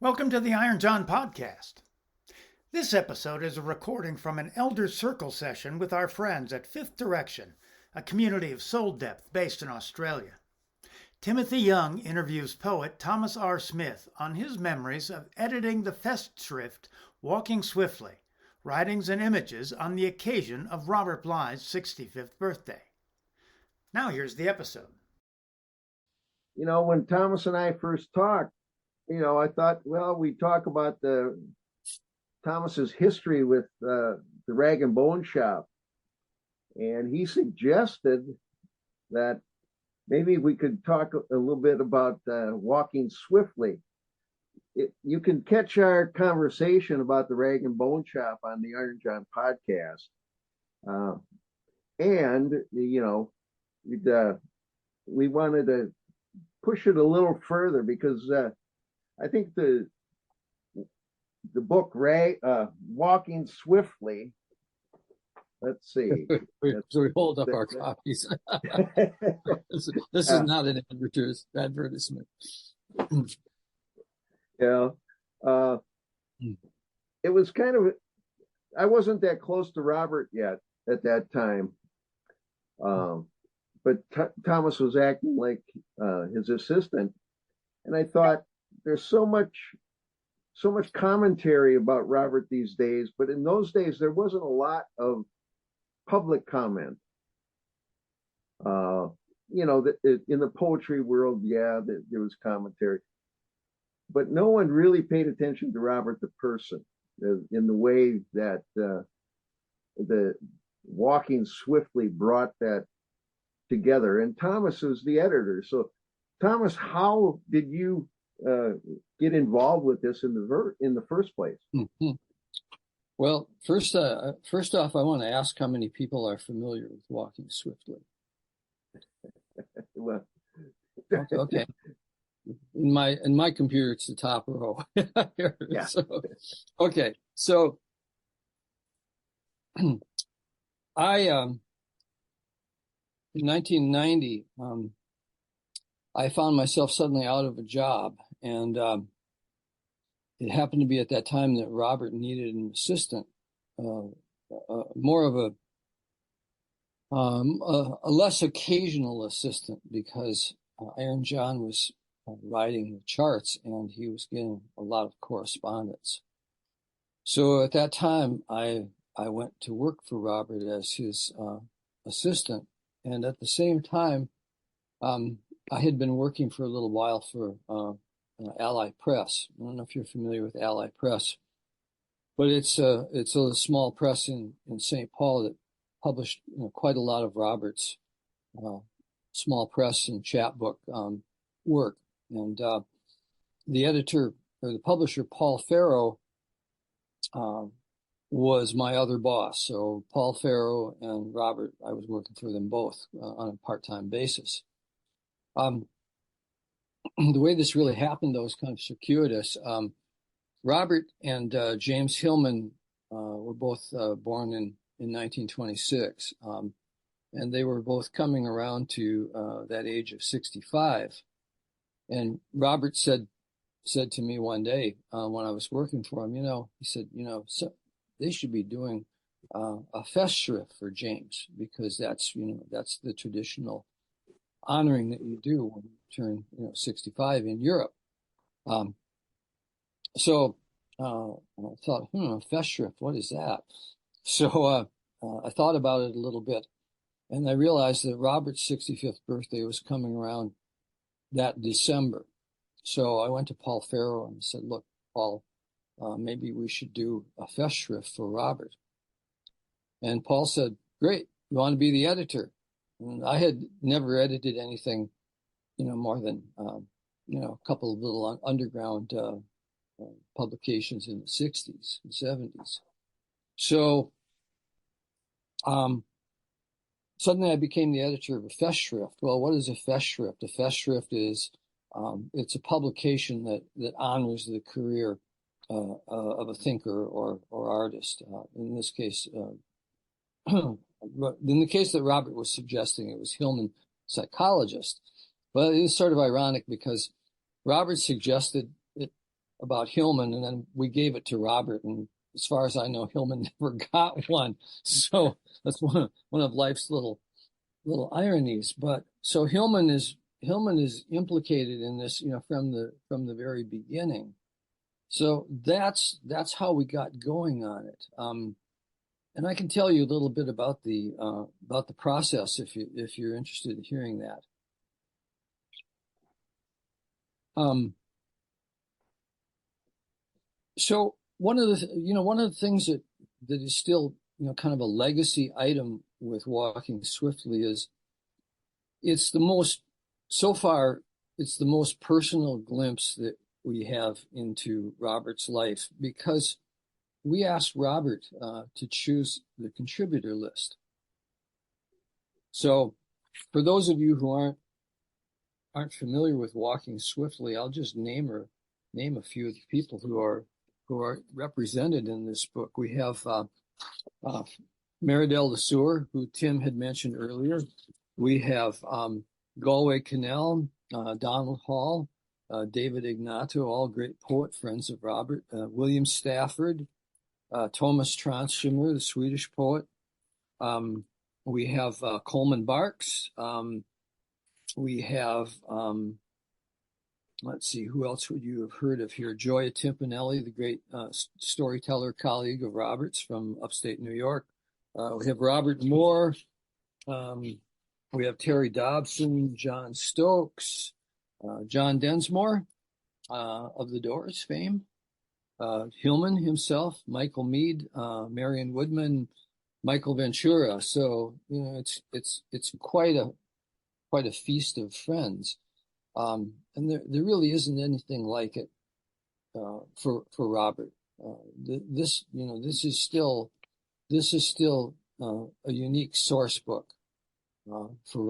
Welcome to the Iron John podcast. This episode is a recording from an Elder Circle session with our friends at Fifth Direction, a community of soul depth based in Australia. Timothy Young interviews poet Thomas R. Smith on his memories of editing the festschrift Walking Swiftly, Writings and Images on the occasion of Robert Bly's 65th birthday. Now here's the episode. You know, when Thomas and I first talked, I thought, well, we talk about Thomas's history with the Rag and Bone Shop, and he suggested that maybe we could talk a little bit about Walking Swiftly. You can catch our conversation about the Rag and Bone Shop on the Iron John podcast, and we wanted to push it a little further because. I think the book Walking Swiftly. Let's see. So we hold up our copies. This is not an advertisement. Yeah, it was kind of. I wasn't that close to Robert yet at that time, but Thomas was acting like his assistant, and I thought. There's so much commentary about Robert these days, but in those days there wasn't a lot of public comment. In the poetry world, there was commentary, but no one really paid attention to Robert the person in the way that the Walking Swiftly brought that together. And Thomas was the editor. So, Thomas, how did you get involved with this in the first place? Mm-hmm. Well, first off, I want to ask how many people are familiar with Walking Swiftly. Well, okay. In my computer, it's the top row. Yeah. So I in 1990. I found myself suddenly out of a job, and it happened to be at that time that Robert needed an assistant, more of a less occasional assistant, because Iron John was writing the charts and he was getting a lot of correspondence. So at that time, I went to work for Robert as his assistant, and at the same time, I had been working for a little while for Ally Press. I don't know if you're familiar with Ally Press, but it's a small press in St. Paul that published quite a lot of Robert's small press and chapbook work. And the editor or the publisher, Paul Farrow, was my other boss. So Paul Farrow and Robert, I was working for them both on a part-time basis. The way this really happened, though, was kind of circuitous. Robert and James Hillman were both born in 1926, and they were both coming around to that age of 65. And Robert said to me one day when I was working for him, he said, so they should be doing a festschrift for James, because that's the traditional honoring that you do when you turn 65 in Europe. So I thought, festschrift, what is that? So I thought about it a little bit, and I realized that Robert's 65th birthday was coming around that December. So I went to Paul Farrow and said, look, Paul, maybe we should do a festschrift for Robert. And Paul said, great, you want to be the editor? And I had never edited anything, more than, a couple of little underground publications in the 60s and 70s. So suddenly I became the editor of a festschrift. Well, what is a festschrift? A festschrift is, it's a publication that honors the career of a thinker or artist. In this case, in the case that Robert was suggesting, it was Hillman, psychologist. But it is sort of ironic because Robert suggested it about Hillman, and then we gave it to Robert, and as far as I know, Hillman never got one. So that's one of life's little ironies. But so Hillman is implicated in this, from the very beginning. So that's how we got going on it. And I can tell you a little bit about the process if you're interested in hearing that. So one of the things that is still, kind of a legacy item with Walking Swiftly is so far it's the most personal glimpse that we have into Robert's life, because we asked Robert to choose the contributor list. So for those of you who aren't familiar with Walking Swiftly, I'll just name a few of the people who are represented in this book. We have Meridel LeSueur, who Tim had mentioned earlier. We have Galway Cannell, Donald Hall, David Ignato, all great poet friends of Robert. William Stafford, Thomas Tranströmer, the Swedish poet. We have Coleman Barks. We have, let's see, who else would you have heard of here? Gioia Timpanelli, the great storyteller colleague of Robert's from upstate New York. We have Robert Moore. We have Terry Dobson, John Stokes, John Densmore of the Doors fame, Hillman himself, Michael Mead, Marion Woodman, Michael Ventura. So it's quite a feast of friends, and there really isn't anything like it for Robert. This is still a unique source book for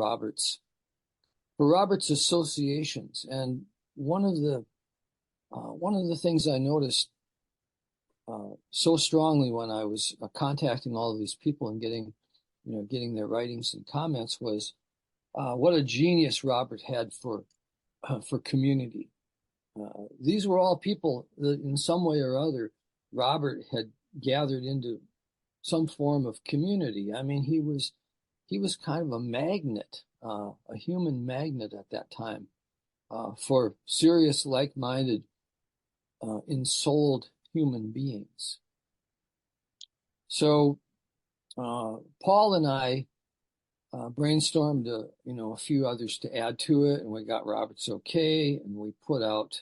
Robert's associations. And one of the things I noticed so strongly when I was contacting all of these people and getting their writings and comments was what a genius Robert had for community. These were all people that in some way or other Robert had gathered into some form of community. I mean, he was kind of a magnet, a human magnet at that time, for serious, like-minded, ensouled human beings. So Paul and I brainstormed a few others to add to it, and we got Robert's okay, and we put out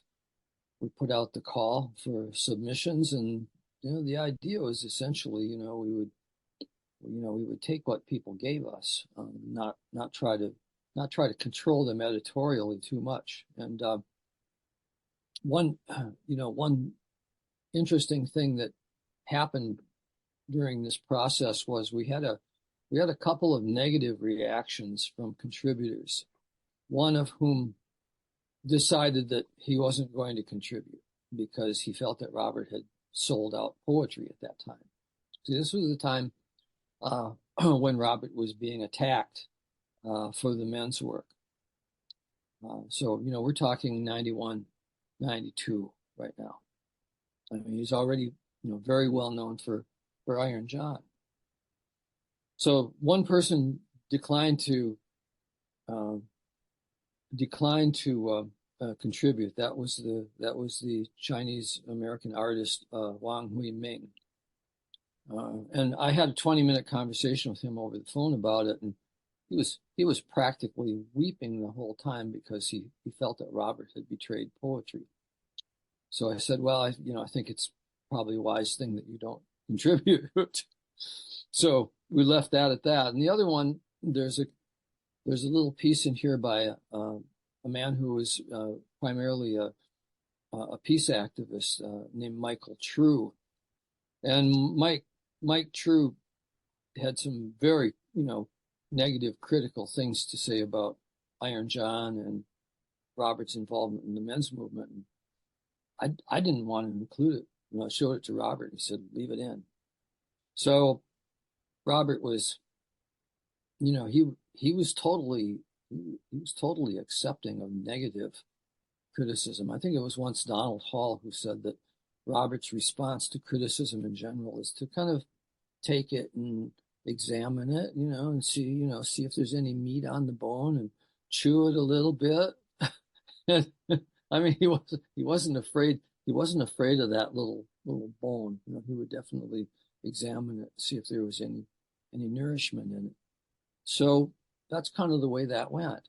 the call for submissions. And the idea was essentially we would take what people gave us, not try to control them editorially too much. And one interesting thing that happened during this process was we had a couple of negative reactions from contributors, one of whom decided that he wasn't going to contribute because he felt that Robert had sold out poetry at that time. So this was the time when Robert was being attacked for the men's work. So we're talking 91, 92 right now. I mean, he's already very well known for Iron John. So one person declined to contribute. That was the Chinese American artist Wang Hui Ming. And I had a 20-minute conversation with him over the phone about it, and he was practically weeping the whole time because he felt that Robert had betrayed poetry. So I said, well, I think it's probably a wise thing that you don't contribute. So we left that at that. And the other one, there's a little piece in here by a man who was primarily a peace activist named Michael True. And Mike True had some very, negative, critical things to say about Iron John and Robert's involvement in the men's movement. And I didn't want to include it. I showed it to Robert. He said, leave it in. So Robert was, he was totally accepting of negative criticism. I think it was once Donald Hall who said that Robert's response to criticism in general is to kind of take it and examine it, and see if there's any meat on the bone and chew it a little bit. I mean, he wasn't afraid of that little bone. He would definitely examine it, see if there was any nourishment in it. So that's kind of the way that went.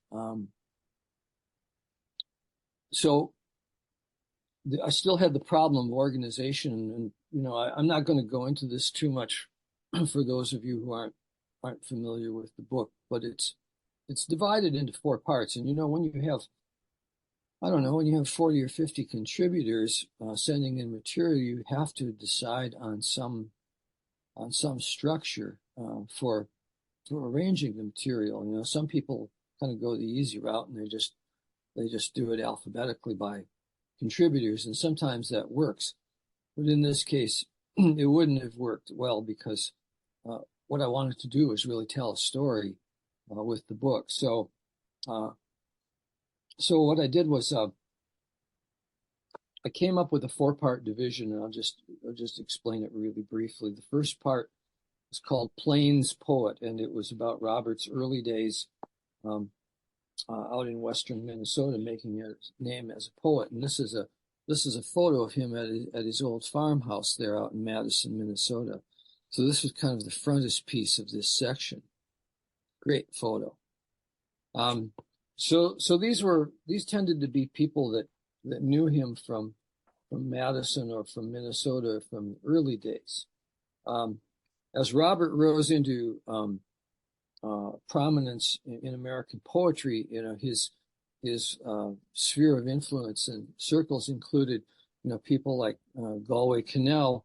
So I still had the problem of organization, and I'm not going to go into this too much for those of you who aren't familiar with the book, but it's divided into 4 parts. And when you have, when you have 40 or 50 contributors sending in material, you have to decide on some structure for arranging the material. Some people kind of go the easy route and they just do it alphabetically by contributors, and sometimes that works. But in this case, it wouldn't have worked well because what I wanted to do was really tell a story with the book. So what I did was I came up with a 4-part division, and I'll just explain it really briefly. The first part was called Plains Poet, and it was about Robert's early days out in western Minnesota, making his name as a poet. And this is a photo of him at his old farmhouse there out in Madison, Minnesota. So this was kind of the frontispiece of this section. Great photo. So these tended to be people that knew him from Madison or from Minnesota from early days. As Robert rose into prominence in American poetry, his sphere of influence and circles included, people like Galway Kinnell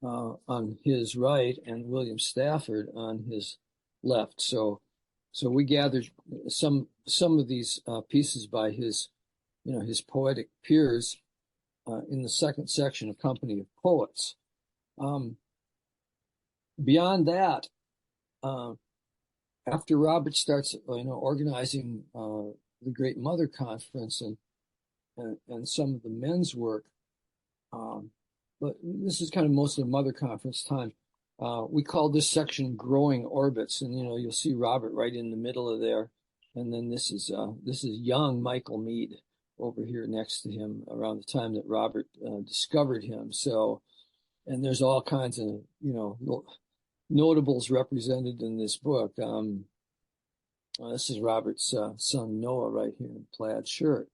on his right and William Stafford on his left. So we gathered some of these pieces by his poetic peers in the second section, a company of poets. Beyond that, after Robert starts, organizing the Great Mother Conference and some of the men's work, but this is kind of most of the Mother Conference time. We call this section Growing Orbits, and you'll see Robert right in the middle of there, and then this is young Michael Meade over here next to him around the time that Robert discovered him. So, and there's all kinds of notables represented in this book. This is Robert's son Noah right here in a plaid shirt.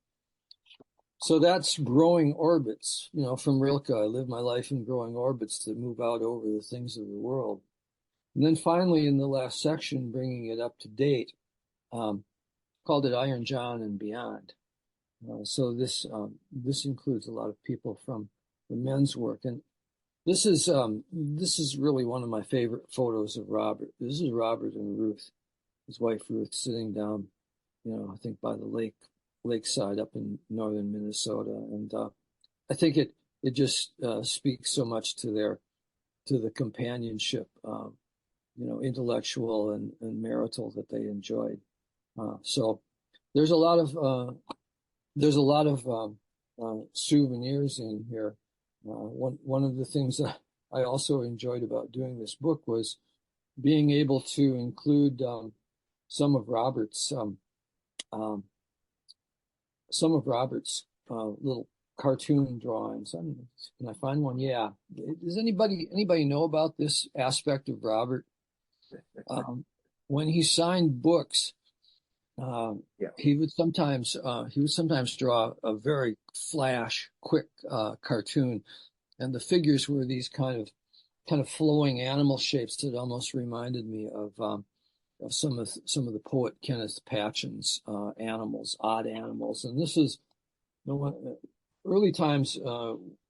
So that's Growing Orbits, from Rilke. I live my life in growing orbits to move out over the things of the world. And then finally, in the last section, bringing it up to date, called it Iron John and Beyond. So this includes a lot of people from the men's work, and this is really one of my favorite photos of Robert. This is Robert and Ruth, his wife Ruth, sitting down, I think by the lakeside up in northern Minnesota, and I think it just speaks so much to the companionship, intellectual and marital that they enjoyed. So there's a lot of souvenirs in here. One of the things that I also enjoyed about doing this book was being able to include some of Robert's little cartoon drawings. Can I find one? Yeah. Does anybody know about this aspect of Robert? When he signed books, he would sometimes draw a very flash, quick cartoon, and the figures were these kind of flowing animal shapes that almost reminded me of some of the poet Kenneth Patchen's animals, odd animals. And this is early times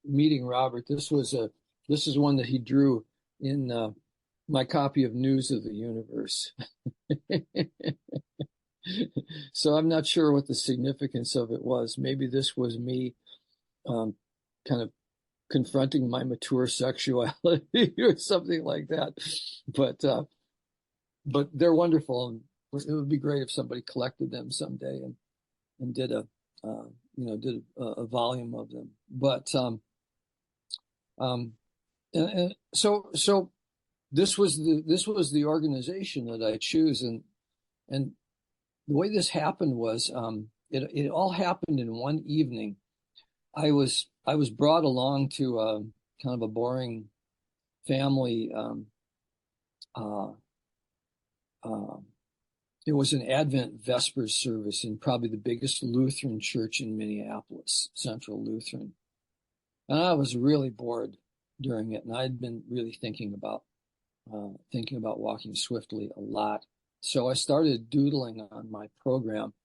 meeting Robert. This is one that he drew in my copy of News of the Universe. So I'm not sure what the significance of it was. Maybe this was me kind of confronting my mature sexuality or something like that. But they're wonderful, and it would be great if somebody collected them someday and did a did a volume of them. But and so this was the organization that I choose, and the way this happened was it all happened in one evening. I was brought along to kind of a boring family. It was an Advent Vespers service in probably the biggest Lutheran church in Minneapolis, Central Lutheran. And I was really bored during it. And I'd been really thinking about walking swiftly a lot. So I started doodling on my program.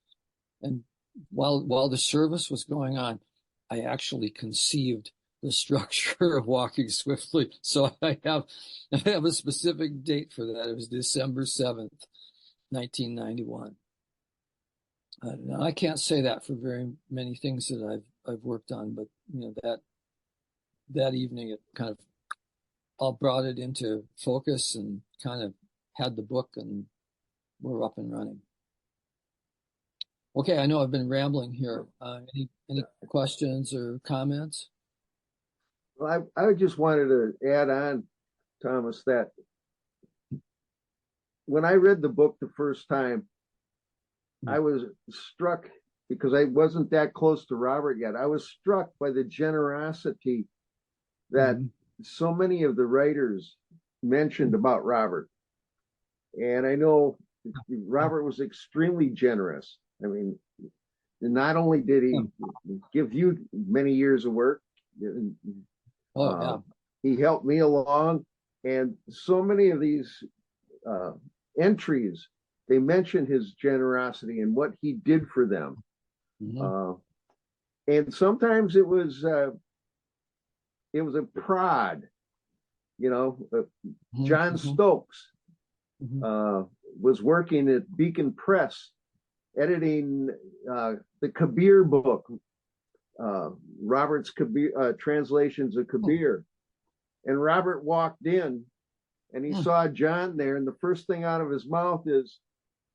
And while the service was going on, I actually conceived the structure of walking swiftly. So I have a specific date for that. It was December 7th. 1991. I can't say that for very many things that I've worked on, but that evening it kind of all brought it into focus and kind of had the book, and we're up and running. Okay, I know I've been rambling here. Any questions or comments? Well, I just wanted to add on, Thomas, that when I read the book the first time, I was struck, because I wasn't that close to Robert yet. I was struck by the generosity that so many of the writers mentioned about Robert. And I know Robert was extremely generous. I mean, not only did he give you many years of work, he helped me along. And so many of these entries, they mentioned his generosity and what he did for them. And sometimes it was a prod. John Stokes was working at Beacon Press, editing the Kabir book, Robert's Kabir, translations of Kabir. And Robert walked in and he saw John there, and the first thing out of his mouth is,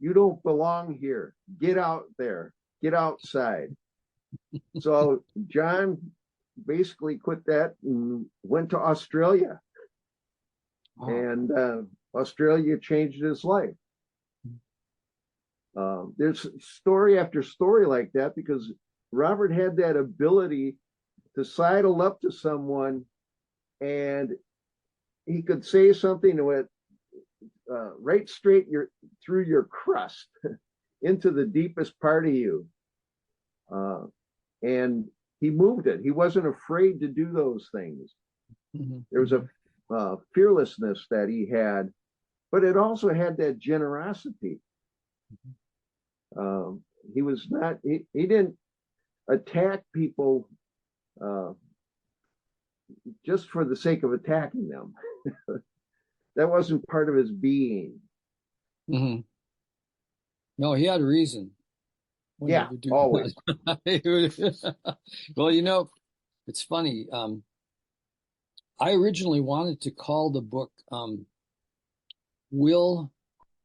"You don't belong here. Get out there. Get outside." So John basically quit that and went to Australia. And Australia changed his life. There's story after story like that, because Robert had that ability to sidle up to someone and he could say something that went right straight through your crust into the deepest part of you. And he moved it. He wasn't afraid to do those things. There was a fearlessness that he had, but it also had that generosity. He was not, he didn't attack people just for the sake of attacking them. That wasn't part of his being. No, he had a reason. Yeah, always. Well, it's funny. I originally wanted to call the book Will,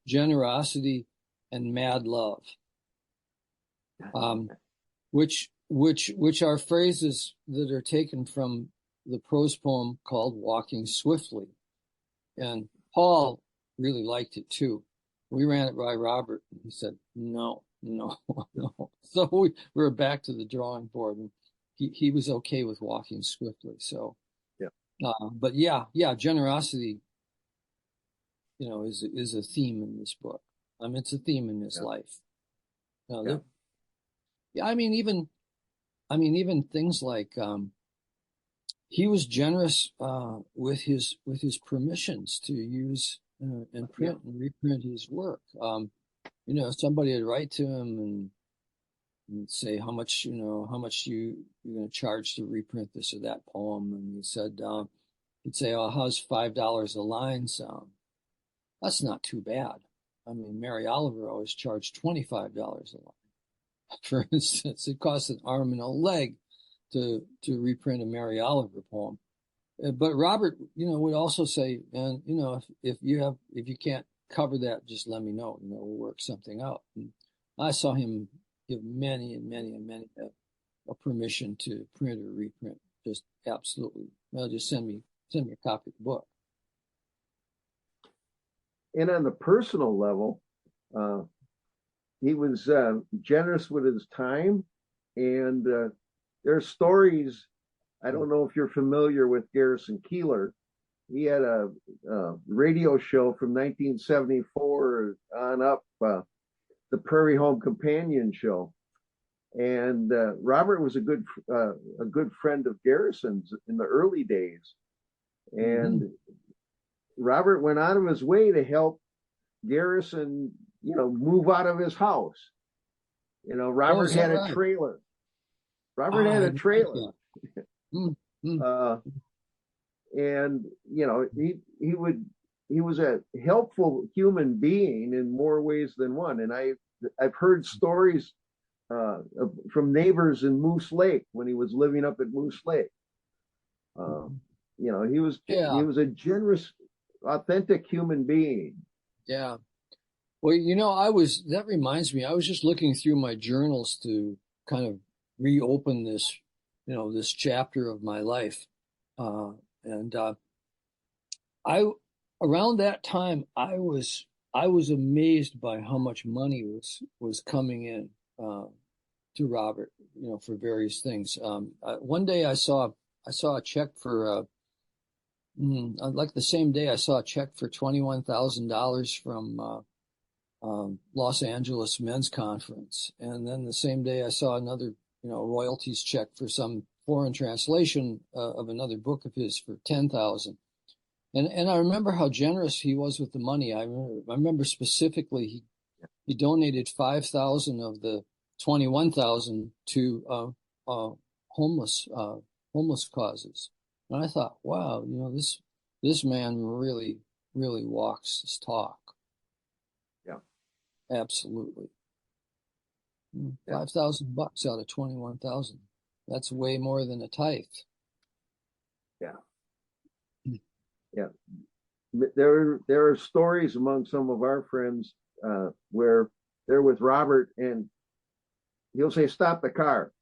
Generosity, and Mad Love, which are phrases that are taken from the prose poem called Walking Swiftly. And Paul really liked it too. We ran it by Robert, and he said, no. So we were back to the drawing board, and he was okay with Walking Swiftly. So, but generosity, is a theme in this book. I mean, it's a theme in his life. I mean, even things like he was generous with his permissions to use and print and reprint his work. Somebody would write to him and say how much you're going to charge to reprint this or that poem, and he said he'd say, "Oh, how's $5 a line sound?" That's not too bad. I mean, Mary Oliver always charged $25 a line. For instance, it costs an arm and a leg to reprint a Mary Oliver poem. But Robert, would also say, and if you can't cover that, just let me know. We'll work something out. And I saw him give many and many and many a permission to print or reprint. Just absolutely. Well, just send me a copy of the book. And on the personal level, he was generous with his time, and there are stories. I don't know if you're familiar with Garrison Keillor. He had a radio show from 1974 on up, the Prairie Home Companion show, and Robert was a good friend of Garrison's in the early days, and Robert went out of his way to help Garrison, move out of his house. Robert had a trailer. Robert had a trailer. And he was a helpful human being in more ways than one. And I've heard stories from neighbors in Moose Lake when he was living up at Moose Lake. He was a generous, authentic human being. Yeah. Well, that reminds me, I was just looking through my journals to kind of reopen this, this chapter of my life. Around that time, I was amazed by how much money was coming in to Robert, for various things. One day I saw a check for like the same day I saw a check for $21,000 from Los Angeles Men's Conference, and then the same day I saw another royalties check for some foreign translation of another book of his for $10,000. And I remember how generous he was with the money. I remember specifically he donated $5,000 of the $21,000 to homeless causes. And I thought, wow, this man really walks his talk. Yeah, absolutely. $5,000 out of 21,000. That's way more than a tithe. Yeah. Yeah. There are stories among some of our friends where they're with Robert and he'll say, "Stop the car,"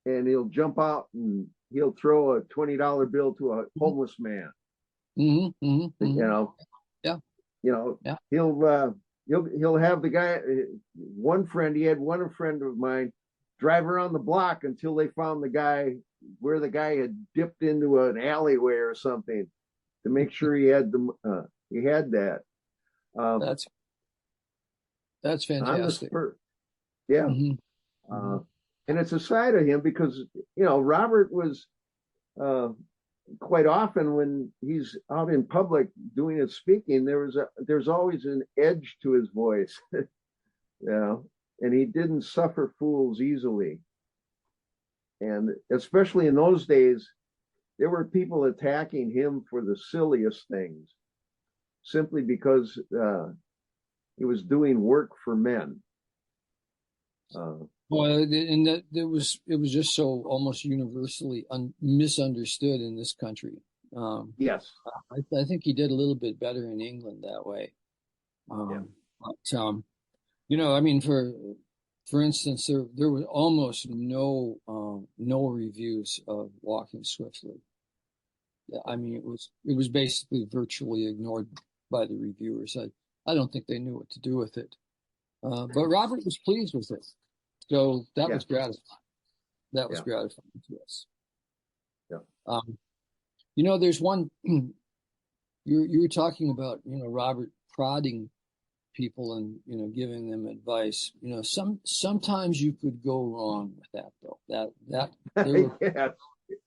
and he'll jump out and he'll throw a $20 bill to a homeless man. Yeah. He'll have the guy. He had one friend of mine drive around the block until they found the guy where the guy had dipped into an alleyway or something to make sure he had that. That's fantastic. Yeah. And it's a side of him because, Robert was quite often when he's out in public doing his speaking, there's always an edge to his voice, and he didn't suffer fools easily. And especially in those days, there were people attacking him for the silliest things simply because he was doing work for men. Well, and that it was just so almost universally misunderstood in this country. Yes, I think he did a little bit better in England that way. But, I mean, for instance, there was almost no reviews of Walking Swiftly. I mean, it was basically virtually ignored by the reviewers. I don't think they knew what to do with it. But Robert was pleased with it. So that was gratifying. That was gratifying to us. Yeah. There's one, you were talking about, Robert prodding people and, giving them advice. Sometimes you could go wrong with that though.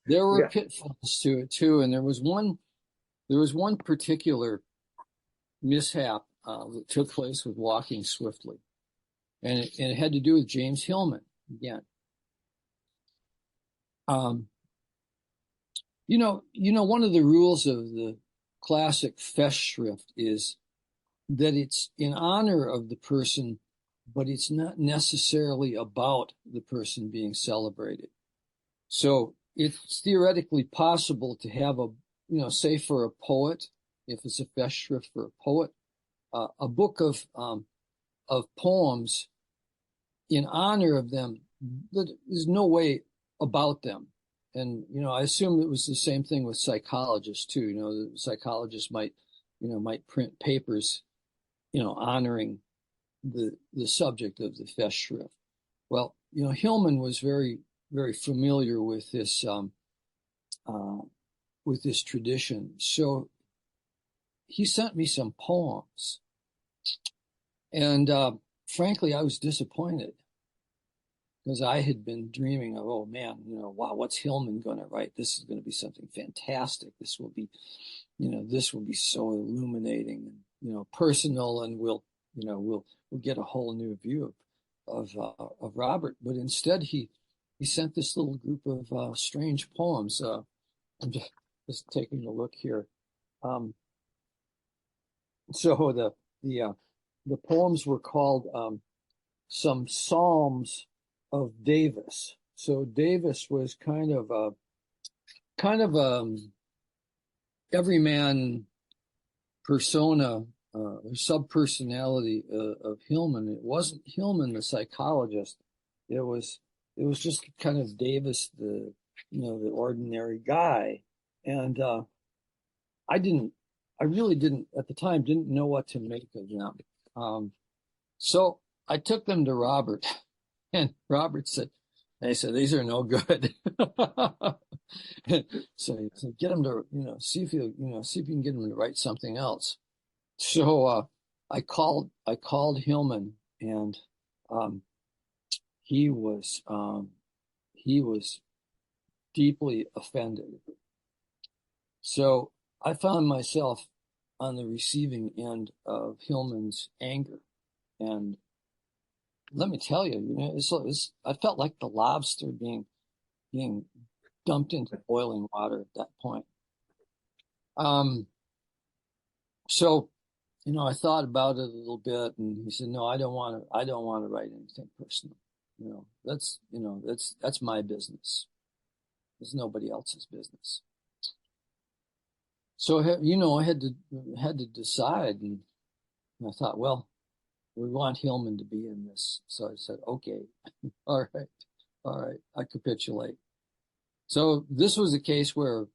There were pitfalls to it too. And there was one particular mishap that took place with Walking Swiftly. And it had to do with James Hillman again. One of the rules of the classic festschrift is that it's in honor of the person, but it's not necessarily about the person being celebrated. So it's theoretically possible to have say for a poet, if it's a festschrift for a poet, a book of poems in honor of them. There's no way about them. And, I assume it was the same thing with psychologists too. The psychologists might print papers, honoring the subject of the festschrift. Well, Hillman was very, very familiar with this tradition. So he sent me some poems, and frankly, I was disappointed because I had been dreaming of, oh man, wow, what's Hillman going to write? This is going to be something fantastic. This will be so illuminating and personal, and we'll get a whole new view of Robert. But instead, he sent this little group of strange poems. I'm just taking a look here. So the poems were called Some Psalms of Davis. So Davis was kind of everyman persona, sub-personality of Hillman. It wasn't Hillman the psychologist. It was just kind of Davis, the ordinary guy. And I really didn't at the time didn't know what to make of them. So I took them to Robert, and Robert said, these are no good. So he said, get them to, see if you can get them to write something else. So I called Hillman, and he was deeply offended. So I found myself on the receiving end of Hillman's anger, and let me tell you, I felt like the lobster being dumped into boiling water at that point. So, I thought about it a little bit, and he said, "No, I don't want to write anything personal. That's my business. It's nobody else's business." So, I had to decide, and I thought, well, we want Hillman to be in this. So I said, okay, all right, I capitulate. So this was a case where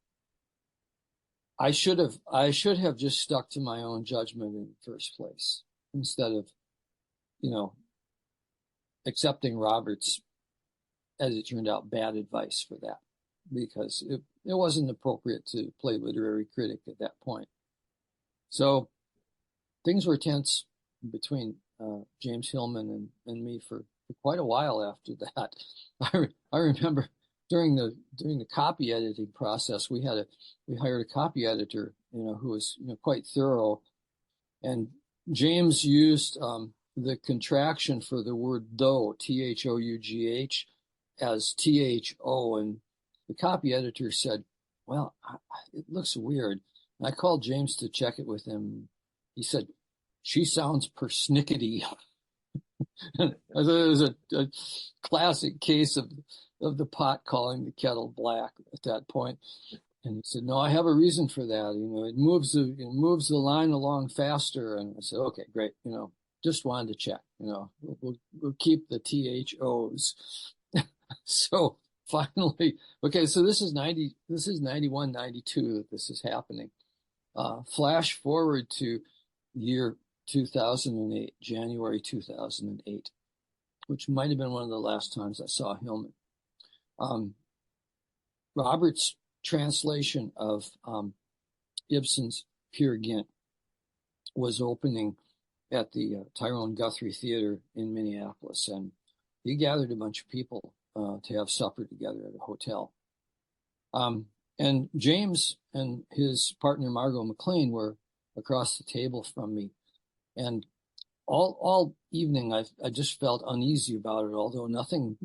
I should have just stuck to my own judgment in the first place, instead of, accepting Robert's, as it turned out, bad advice for that, because it wasn't appropriate to play literary critic at that point. So things were tense between James Hillman and me for quite a while after that. I remember during the copy editing process, we hired a copy editor, who was quite thorough, and James used the contraction for the word though, THOUGH, as THO, and the copy editor said, well, it looks weird. And I called James to check it with him. He said, she sounds persnickety. It was a classic case of the pot calling the kettle black at that point. And he said, no, I have a reason for that. It moves the line along faster. And I said, okay, great. Just wanted to check. We'll keep the THOs. So finally, okay, so this is 91, 92 that this is happening. Flash forward to year 2008, January 2008, which might have been one of the last times I saw Hillman. Robert's translation of Ibsen's Peer Gynt was opening at the Tyrone Guthrie Theater in Minneapolis, and he gathered a bunch of people to have supper together at a hotel. And James and his partner Margot McLean were across the table from me, and all evening I just felt uneasy about it, although nothing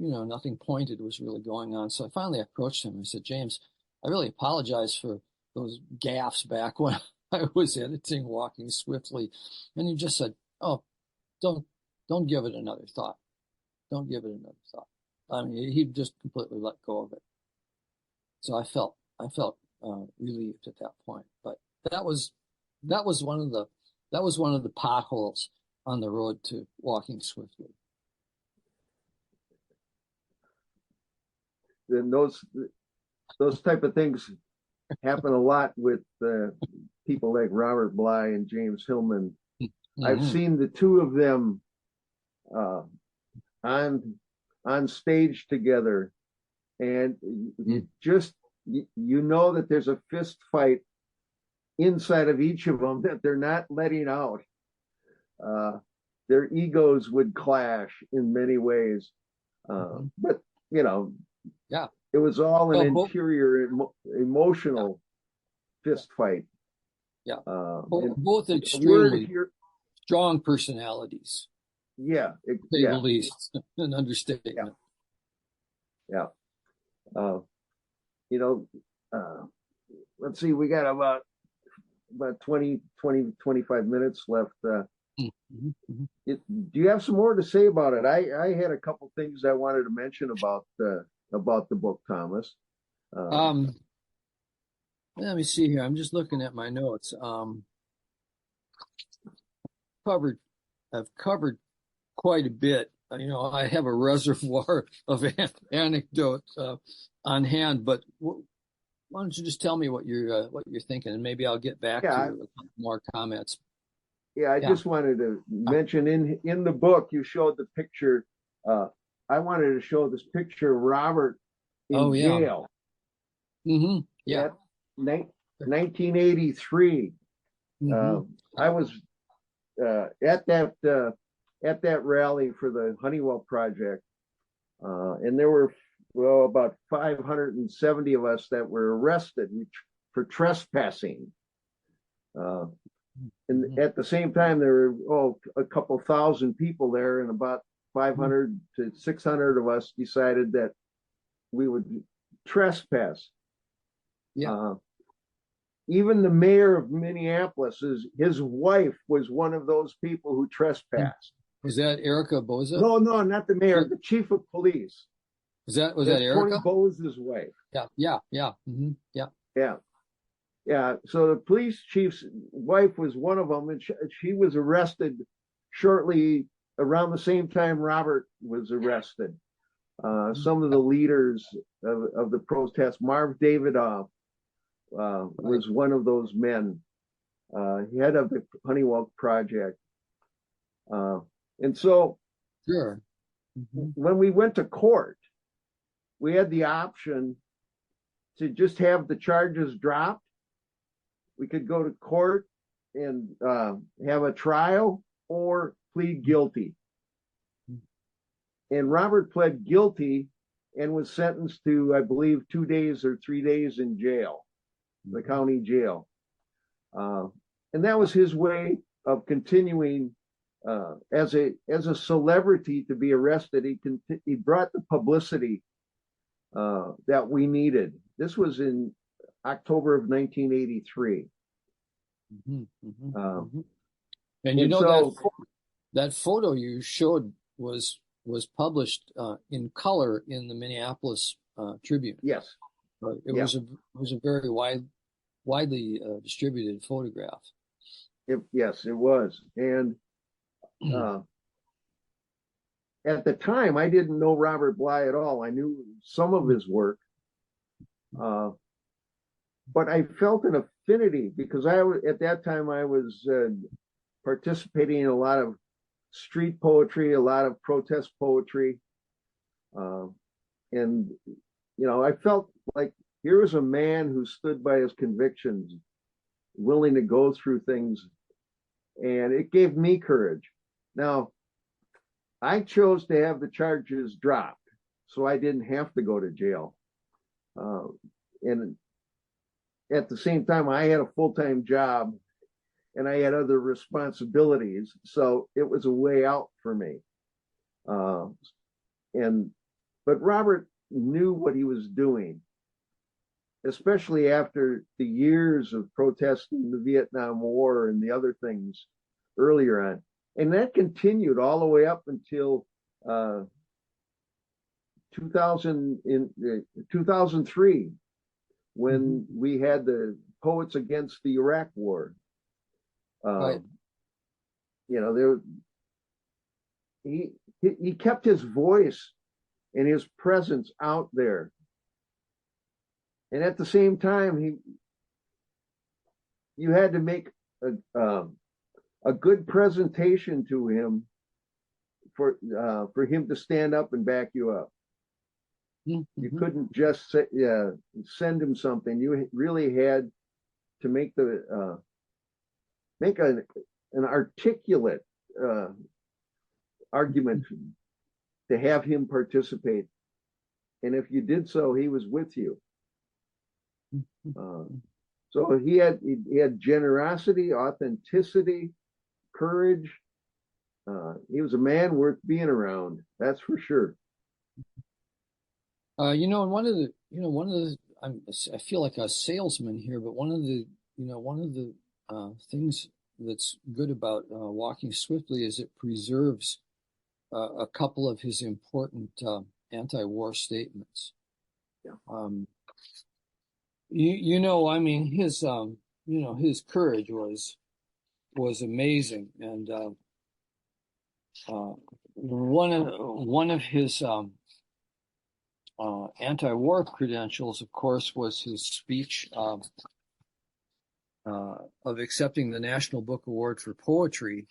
pointed was really going on. So I finally approached him. I said, James, I really apologize for those gaffes back when I was editing Walking Swiftly. And he just said, oh, don't give it another thought. Don't give it another thought. I mean, he just completely let go of it. So I felt relieved at that point. But that was one of the potholes on the road to Walking Swiftly. and those type of things happen a lot with people like Robert Bly and James Hillman. Mm-hmm. I've seen the two of them on stage together, and you know that there's a fist fight inside of each of them that they're not letting out. Their egos would clash in many ways, but it was all an interior emotional fist fight. Yeah, both extremely strong personalities. Yeah, to say the least, an understatement. Yeah. Let's see, we got about 20, 25 minutes left. Do you have some more to say about it? I had a couple things I wanted to mention about the book, Thomas. Let me see here. I'm just looking at my notes. I've covered quite a bit. I have a reservoir of anecdotes on hand, but why don't you just tell me what you're thinking, and maybe I'll get back to a couple more comments. I just wanted to mention in the book you showed the picture. I wanted to show this picture of Robert in jail. Mm-hmm. Yeah. 1983. I was at that rally for the Honeywell project, and there were about 570 of us that were arrested for trespassing. And at the same time, there were a couple thousand people there, and about 500 to 600 of us decided that we would trespass. Yeah. Even the mayor of Minneapolis, his wife was one of those people who trespassed. Was that Erica Boza? No, not the mayor, the chief of police. Was that Erica? Tony Boza's wife. Yeah. Mm-hmm. Yeah. So the police chief's wife was one of them, and she was arrested shortly around the same time Robert was arrested. Some of the leaders of the protest, Marv Davidoff, was one of those men, head of the Honeywell project. And so when we went to court, we had the option to just have the charges dropped. We could go to court and have a trial or plead guilty. And Robert pled guilty and was sentenced to, I believe, 2 days or 3 days in jail, the county jail. And that was his way of continuing as a celebrity to be arrested. He brought the publicity that we needed. This was in October of 1983. And that photo you showed was published in color in the Minneapolis Tribune. Yes. It was a very widely distributed photograph. Yes, it was. And at the time, I didn't know Robert Bly at all. I knew some of his work, but I felt an affinity because at that time I was participating in a lot of street poetry, a lot of protest poetry, and I felt like here was a man who stood by his convictions, willing to go through things, and it gave me courage. Now, I chose to have the charges dropped, so I didn't have to go to jail. And at the same time, I had a full-time job and I had other responsibilities, so it was a way out for me. But Robert knew what he was doing, especially after the years of protesting the Vietnam War and the other things earlier on. And that continued all the way up until 2003, when we had the Poets Against the Iraq War. He kept his voice and his presence out there And at the same time, you had to make a good presentation to him for him to stand up and back you up. Mm-hmm. You couldn't just send him something. You really had to make an articulate argument to have him participate. And if you did so, he was with you. So he had generosity, authenticity, courage. He was a man worth being around. That's for sure. And one of the, I feel like a salesman here, but one of the things that's good about Walking Swiftly is it preserves a couple of his important anti-war statements. Yeah. His courage was amazing, and one of his anti-war credentials, of course, was his speech of accepting the National Book Award for Poetry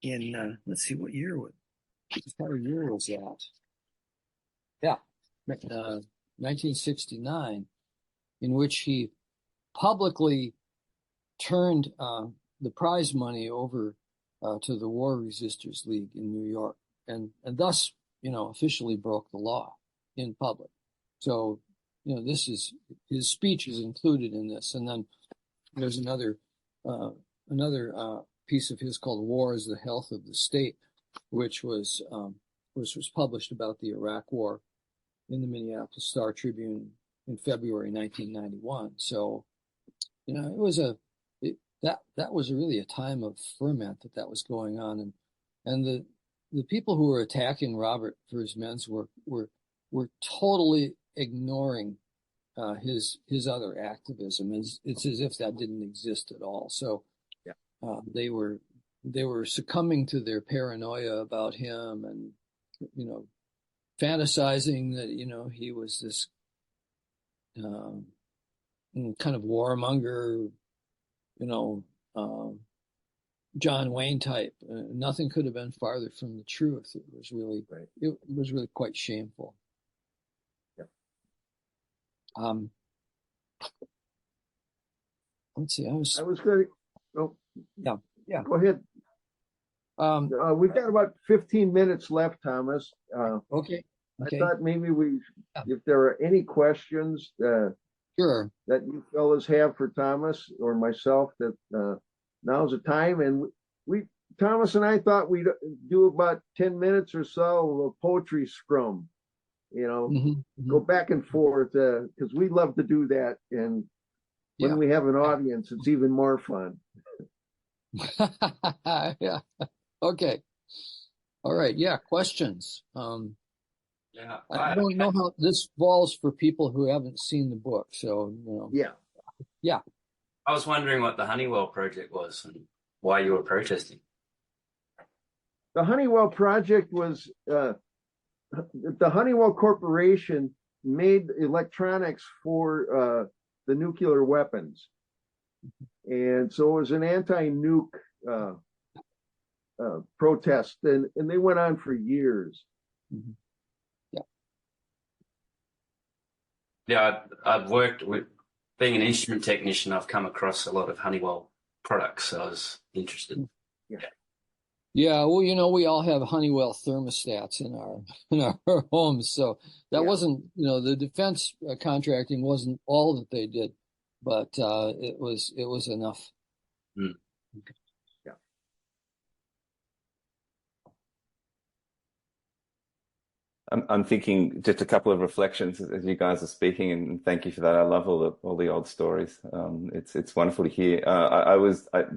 in let's see, what year was that? Yeah, 1969, in which he publicly turned the prize money over to the War Resisters League in New York, and thus, officially broke the law in public. So, his speech is included in this. And then there's another piece of his called "War is the Health of the State," which was published about the Iraq War in the Minneapolis Star Tribune in February 1991. So, it was that was really a time of ferment that was going on, and the people who were attacking Robert for his men's work were totally ignoring his other activism. It's as if that didn't exist at all. So they were succumbing to their paranoia about him, and fantasizing that he was this kind of warmonger, John Wayne type. Nothing could have been farther from the truth. It was really right. It was really quite shameful. Yep. Let's see. I was going to. Oh, yeah. Go ahead. We've got about 15 minutes left, Thomas. Okay. I thought maybe if there are any questions sure, that you fellas have for Thomas or myself, that now's the time. And Thomas and I thought we'd do about 10 minutes or so of a poetry scrum, go back and forth, because we love to do that. And when we have an audience, it's even more fun. Yeah. Okay. All right. Yeah. Questions. I don't know how this falls for people who haven't seen the book. So, Yeah. I was wondering what the Honeywell project was and why you were protesting. The Honeywell project was the Honeywell Corporation made electronics for the nuclear weapons. And so it was an anti-nuke protest, and they went on for years. Mm-hmm. Yeah, I've worked with, being an instrument technician, I've come across a lot of Honeywell products, so I was interested. Yeah, well, we all have Honeywell thermostats in our homes, so that wasn't, the defense contracting wasn't all that they did, but it was enough. Mm. I'm thinking just a couple of reflections as you guys are speaking, and thank you for that. I love all the old stories. It's wonderful to hear. I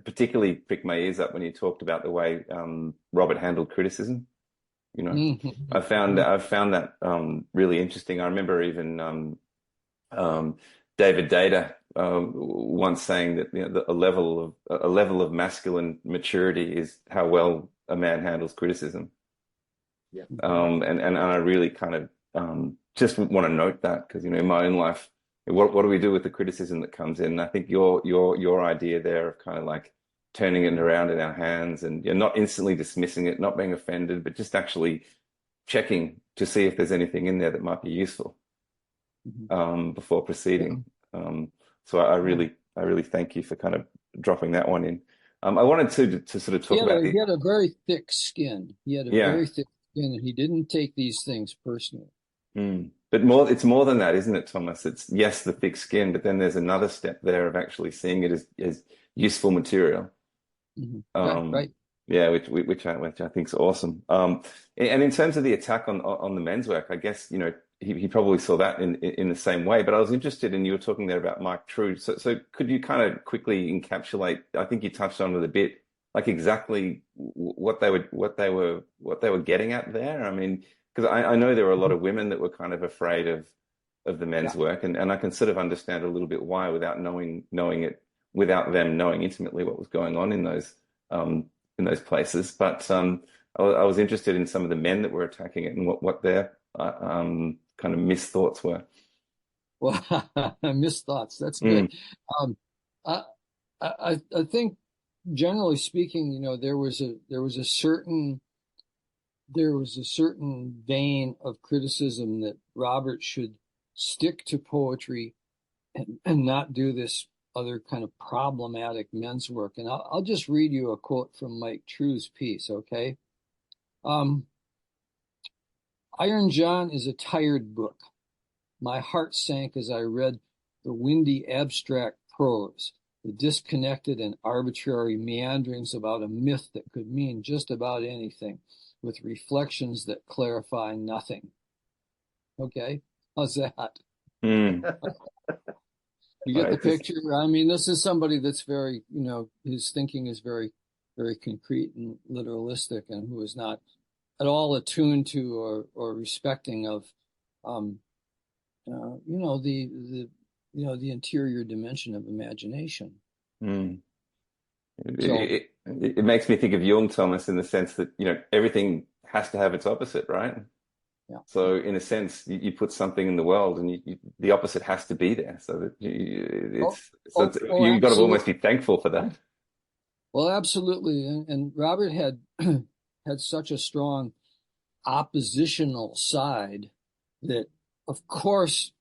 particularly pricked my ears up when you talked about the way Robert handled criticism. Mm-hmm. I've found that really interesting. I remember even David Data once saying that a level of masculine maturity is how well a man handles criticism. Yeah. And I really kind of just want to note that because, in my own life, what do we do with the criticism that comes in? And I think your idea there of kind of like turning it around in our hands and not instantly dismissing it, not being offended, but just actually checking to see if there's anything in there that might be useful before proceeding. So I really thank you for kind of dropping that one in. I wanted to sort of talk about he had a very thick skin. He had a very thick skin, and he didn't take these things personally. But it's more than that, isn't it, Thomas? It's yes, the thick skin, but then there's another step there of actually seeing it as useful material. Right. Yeah, which I think is awesome. And in terms of the attack on the men's work, I guess he probably saw that in the same way. But I was interested in, you were talking there about Mike True. So could you kind of quickly encapsulate? I think you touched on it a bit, like exactly what they were getting at there. I mean, because I know there were a lot of women that were kind of afraid of the men's work, and I can sort of understand a little bit why without knowing it, without them knowing intimately what was going on in those places. But I was interested in some of the men that were attacking it and what their kind of misthoughts were. Well, misthoughts. That's good. I think, generally speaking, there was a certain vein of criticism that Robert should stick to poetry and not do this other kind of problematic men's work. And I'll just read you a quote from Mike True's piece, okay? Iron John is a tired book. My heart sank as I read the windy abstract prose, the disconnected and arbitrary meanderings about a myth that could mean just about anything, with reflections that clarify nothing. Okay, how's that? You get the picture? I mean, this is somebody that's very, his thinking is very, very concrete and literalistic, and who is not at all attuned to or respecting of, the interior dimension of imagination. It makes me think of Jung, Thomas, in the sense that, everything has to have its opposite, right? Yeah. So in a sense, you put something in the world and the opposite has to be there. So that you've got to almost be thankful for that. Well, absolutely. And Robert had such a strong oppositional side that, of course,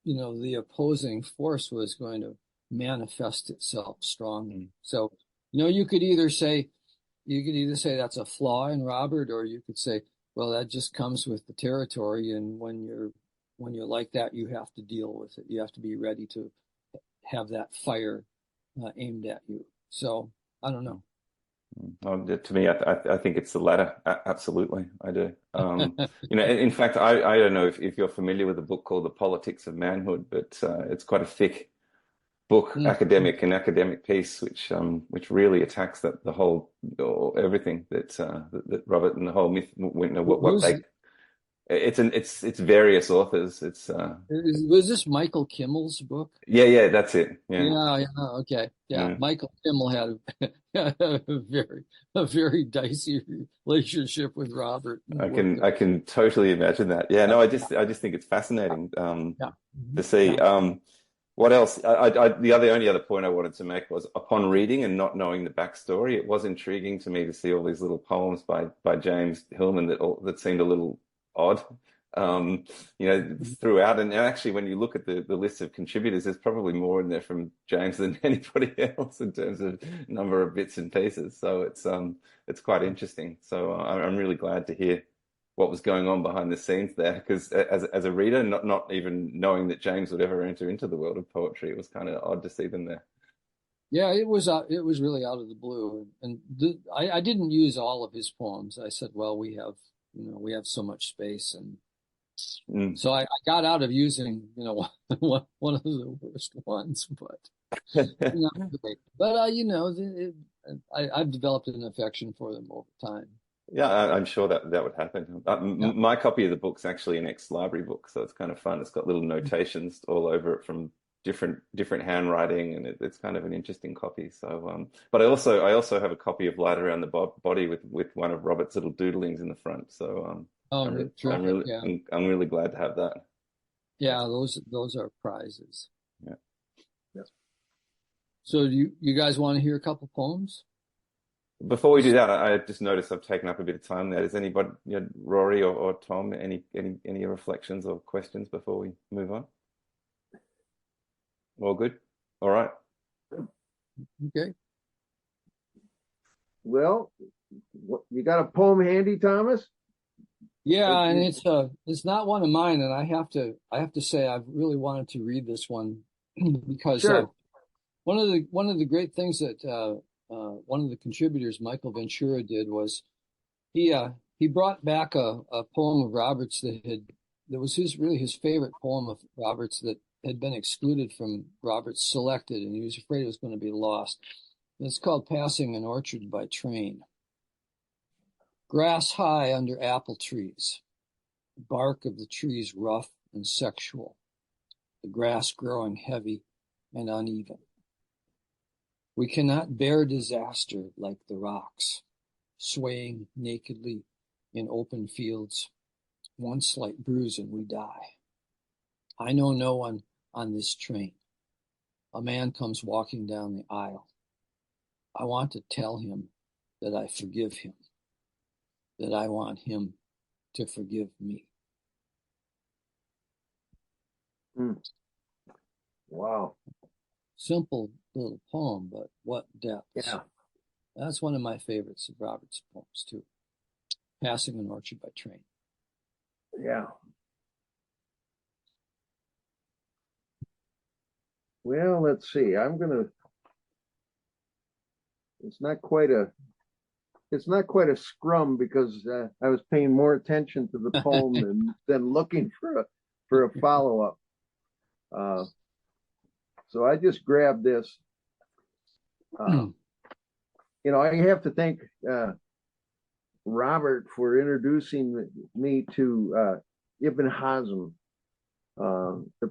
the opposing force was going to manifest itself strongly. So, you could either say that's a flaw in Robert, or you could say, well, that just comes with the territory. And when you're like that, you have to deal with it. You have to be ready to have that fire aimed at you. So I don't know. To me, I think it's the latter. Absolutely, I do. In fact, I don't know if you're familiar with a book called The Politics of Manhood, but it's quite a thick book, academic piece, which really attacks the whole everything that Robert and the whole myth. It's various authors. Was this Michael Kimmel's book? Yeah, that's it. Yeah. Okay. Yeah. Michael Kimmel had a very dicey relationship with Robert. I can totally imagine that. Yeah. No, I just think it's fascinating to see. What else? The only other point I wanted to make was, upon reading and not knowing the backstory, it was intriguing to me to see all these little poems by James Hillman that seemed a little odd, throughout. And actually, when you look at the list of contributors, there's probably more in there from James than anybody else in terms of number of bits and pieces. So it's quite interesting. So I'm really glad to hear what was going on behind the scenes there, because as a reader, not even knowing that James would ever enter into the world of poetry, it was kind of odd to see them there. Yeah, it was really out of the blue, and I didn't use all of his poems. I said, well, we have so much space, and so I got out of using one of the worst ones, but I've developed an affection for them over time. Yeah, I'm sure that would happen. My copy of the book's actually an ex-library book, so it's kind of fun. It's got little notations all over it from different handwriting, and it's kind of an interesting copy. So, but I also have a copy of Light Around the Body with one of Robert's little doodlings in the front. So, Oh, terrific! Yeah, I'm really glad to have that. yeah. Those are prizes. Yeah. Yes. So, do you guys want to hear a couple poems? Before we do that, I just noticed I've taken up a bit of time there. Does anybody, Rory or Tom, any reflections or questions before we move on? All good? All right. Okay. Well, you got a poem handy, Thomas? Yeah, and it's not one of mine, and I have to say I've really wanted to read this one because Sure. one of the great things that one of the contributors, Michael Ventura, did was he brought back a poem of Robert's that was his favorite poem of Robert's that had been excluded from Robert's selected, and he was afraid it was going to be lost. And it's called "Passing an Orchard by Train." Grass high under apple trees, the bark of the trees rough and sexual, the grass growing heavy and uneven. We cannot bear disaster like the rocks, swaying nakedly in open fields. One slight bruise and we die. I know no one on this train. A man comes walking down the aisle. I want to tell him that I forgive him, that I want him to forgive me. Wow. Simple little poem, but what depth. Yeah. That's one of my favorites of Robert's poems, too. Passing an Orchard by Train. Yeah. Well, let's see. It's not quite a scrum because I was paying more attention to the poem than looking for a follow-up. So I just grabbed this. I have to thank Robert for introducing me to Ibn Hazm, the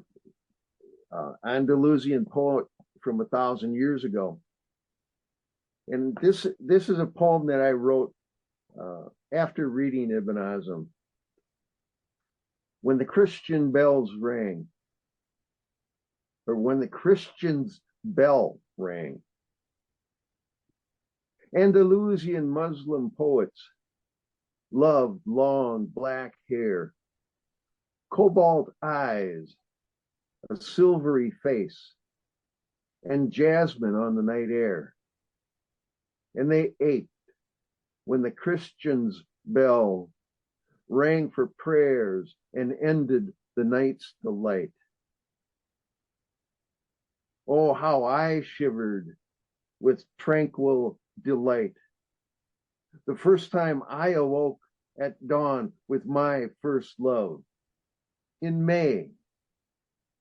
Andalusian poet from 1,000 years ago. And this is a poem that I wrote after reading Ibn Hazm. When the Christian bells rang, or when the Christian's bell rang, Andalusian Muslim poets loved long black hair, cobalt eyes, a silvery face, and jasmine on the night air. And they ached when the Christian's bell rang for prayers and ended the night's delight. Oh, how I shivered with tranquil delight the first time I awoke at dawn with my first love. In May,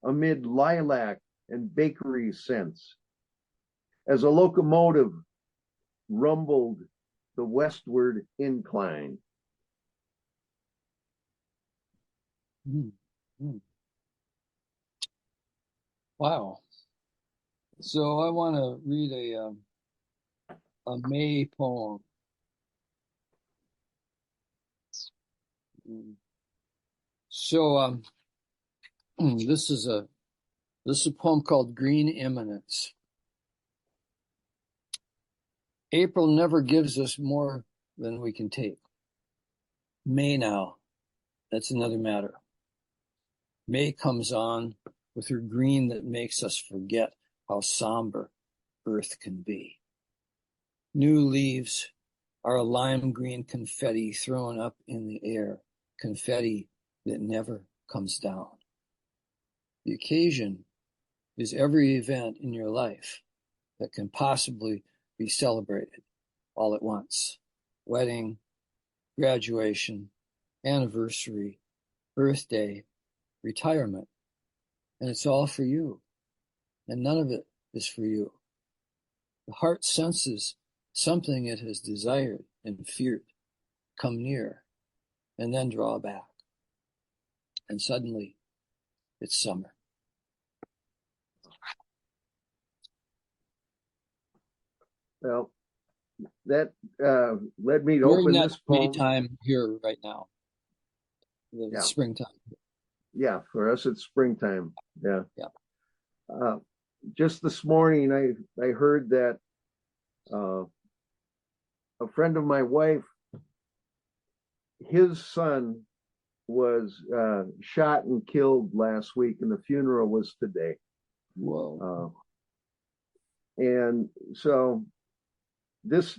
amid lilac and bakery scents, as a locomotive rumbled the westward incline. Wow. So I want to read a May poem. So this is a poem called Green Eminence. April never gives us more than we can take. May now, that's another matter. May comes on with her green that makes us forget how somber earth can be. New leaves are a lime green confetti thrown up in the air, confetti that never comes down. The occasion is every event in your life that can possibly be celebrated all at once. Wedding, graduation, anniversary, birthday, retirement. And it's all for you. And none of it is for you. The heart senses something it has desired and feared come near and then draw back. And suddenly it's summer. Well, that led me to open this poem. Daytime here right now. Yeah. springtime. Yeah, for us it's springtime. Yeah. Yeah. Just this morning, I heard that a friend of my wife, his son was shot and killed last week, and the funeral was today. Whoa. And so this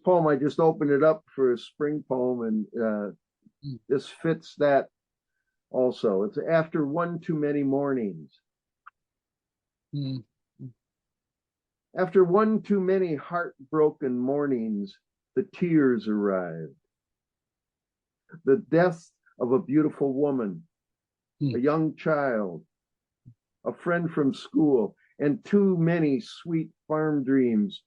poem, I just opened it up for a spring poem, and this fits that also. It's after one too many mornings. Mm. After one too many heartbroken mornings, the tears arrived. The death of a beautiful woman, a young child, a friend from school, and too many sweet farm dreams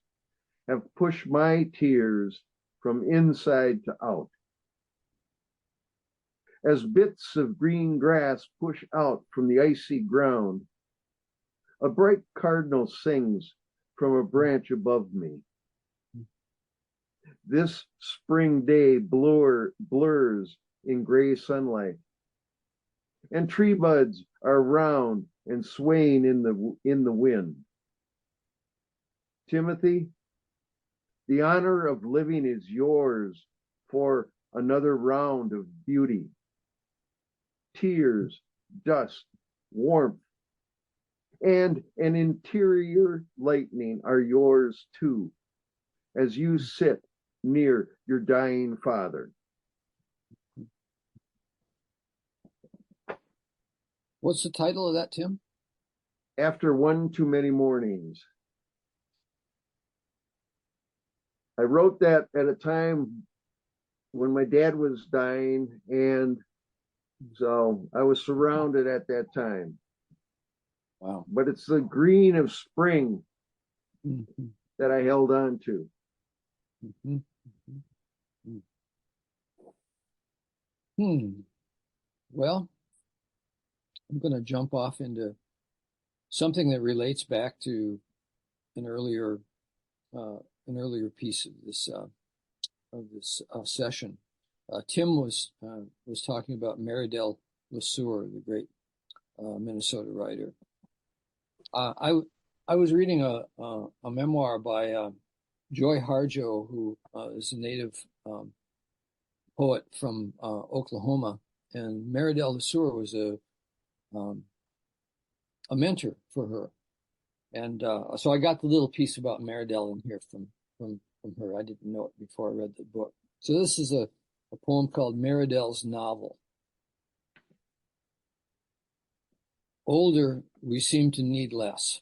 have pushed my tears from inside to out. As bits of green grass push out from the icy ground, a bright cardinal sings from a branch above me. This spring day blurs in gray sunlight, and tree buds are round and swaying in the wind. Timothy, the honor of living is yours for another round of beauty. Tears, dust, warmth, and an interior lightning are yours too, as you sit near your dying father. What's the title of that, Tim? After one too many mornings. I wrote that at a time when my dad was dying, and so I was surrounded at that time. Wow. But it's the green of spring Mm-hmm. that I held on to. Mm-hmm. Mm-hmm. Well, I'm going to jump off into something that relates back to an earlier piece of this session. Tim was talking about Meridel Lesueur, the great Minnesota writer. I was reading a memoir by Joy Harjo, who is a native poet from Oklahoma, and Meridel Lesueur was a mentor for her. And so I got the little piece about Meridel in here from her. I didn't know it before I read the book. So this is a poem called Meridel's Novel. Older, we seem to need less.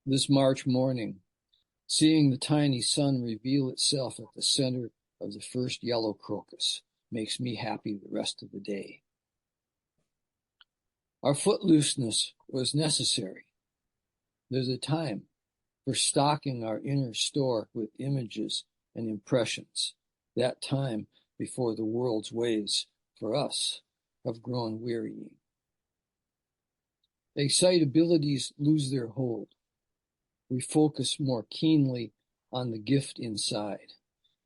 This March morning, seeing the tiny sun reveal itself at the center of the first yellow crocus makes me happy the rest of the day. Our footlooseness was necessary. There's a time for stocking our inner store with images and impressions, that time before the world's ways, for us, have grown wearying. Excitabilities lose their hold. We focus more keenly on the gift inside,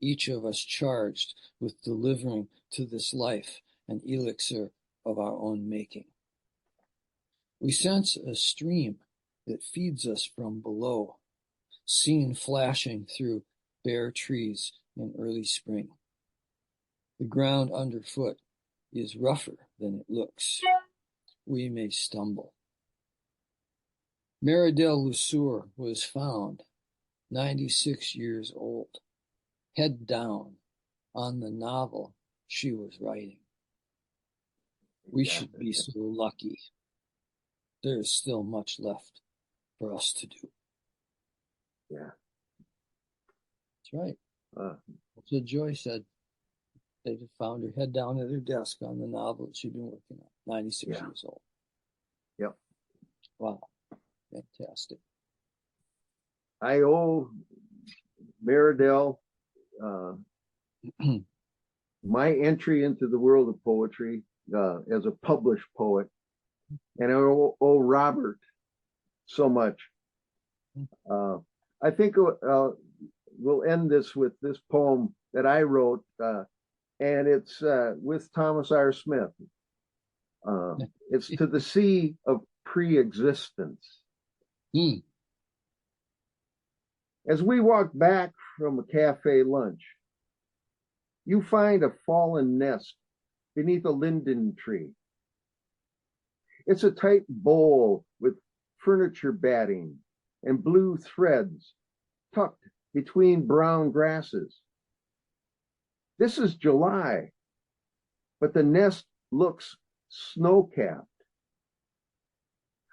each of us charged with delivering to this life an elixir of our own making. We sense a stream that feeds us from below, seen flashing through bare trees in early spring. The ground underfoot is rougher than it looks. We may stumble. Meridel Lesueur was found, 96 years old, head down on the novel she was writing. We should be so lucky. There is still much left for us to do. Yeah. That's right. That's what Joy said. They found her head down at her desk on the novel that she'd been working on, 96 years old. Yep. Wow. Fantastic. I owe Meridel my entry into the world of poetry as a published poet, and I owe Robert so much. I think we'll end this with this poem that I wrote and it's with Thomas R. Smith. It's To the Sea of Pre-Existence. As we walk back from a cafe lunch, you find a fallen nest beneath a linden tree. It's a tight bowl with furniture batting and blue threads tucked between brown grasses. This is July, but the nest looks snow-capped.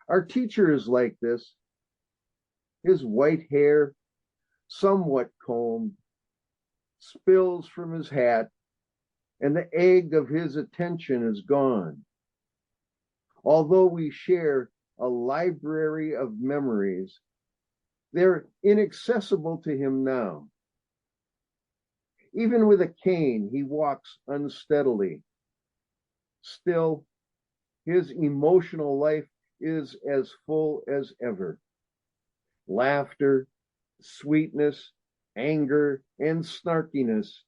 Our teacher is like this. His white hair, somewhat combed, spills from his hat, and the egg of his attention is gone. Although we share a library of memories, they're inaccessible to him now. Even with a cane, he walks unsteadily. Still, his emotional life is as full as ever. Laughter, sweetness, anger, and snarkiness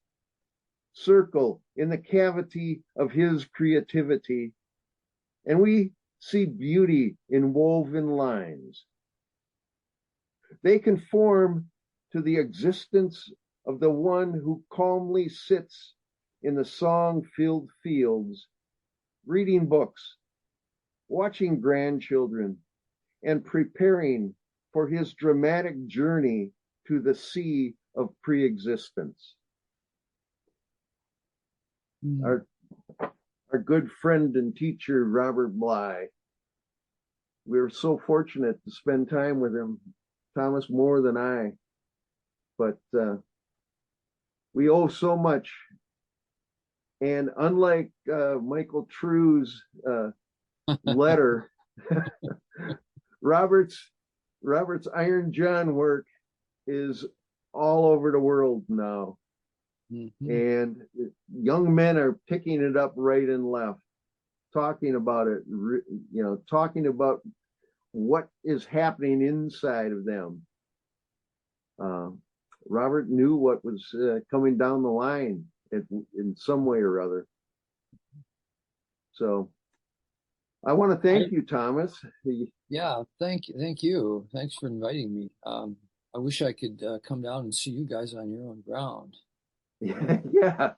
circle in the cavity of his creativity, and we see beauty in woven lines. They conform to the existence of the one who calmly sits in the song-filled fields, reading books, watching grandchildren, and preparing for his dramatic journey to the sea of pre-existence. Our good friend and teacher, Robert Bly. We were so fortunate to spend time with him, Thomas more than I, but we owe so much. And unlike Michael True's letter, Robert's Iron John work is all over the world now. And young men are picking it up right and left, talking about it, talking about what is happening inside of them. Robert knew what was coming down the line in some way or other. So I want to thank you, Thomas. Yeah, thank you. Thanks for inviting me. I wish I could come down and see you guys on your own ground. Yeah,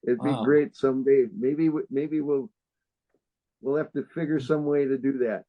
it'd be great someday. Maybe we'll have to figure some way to do that.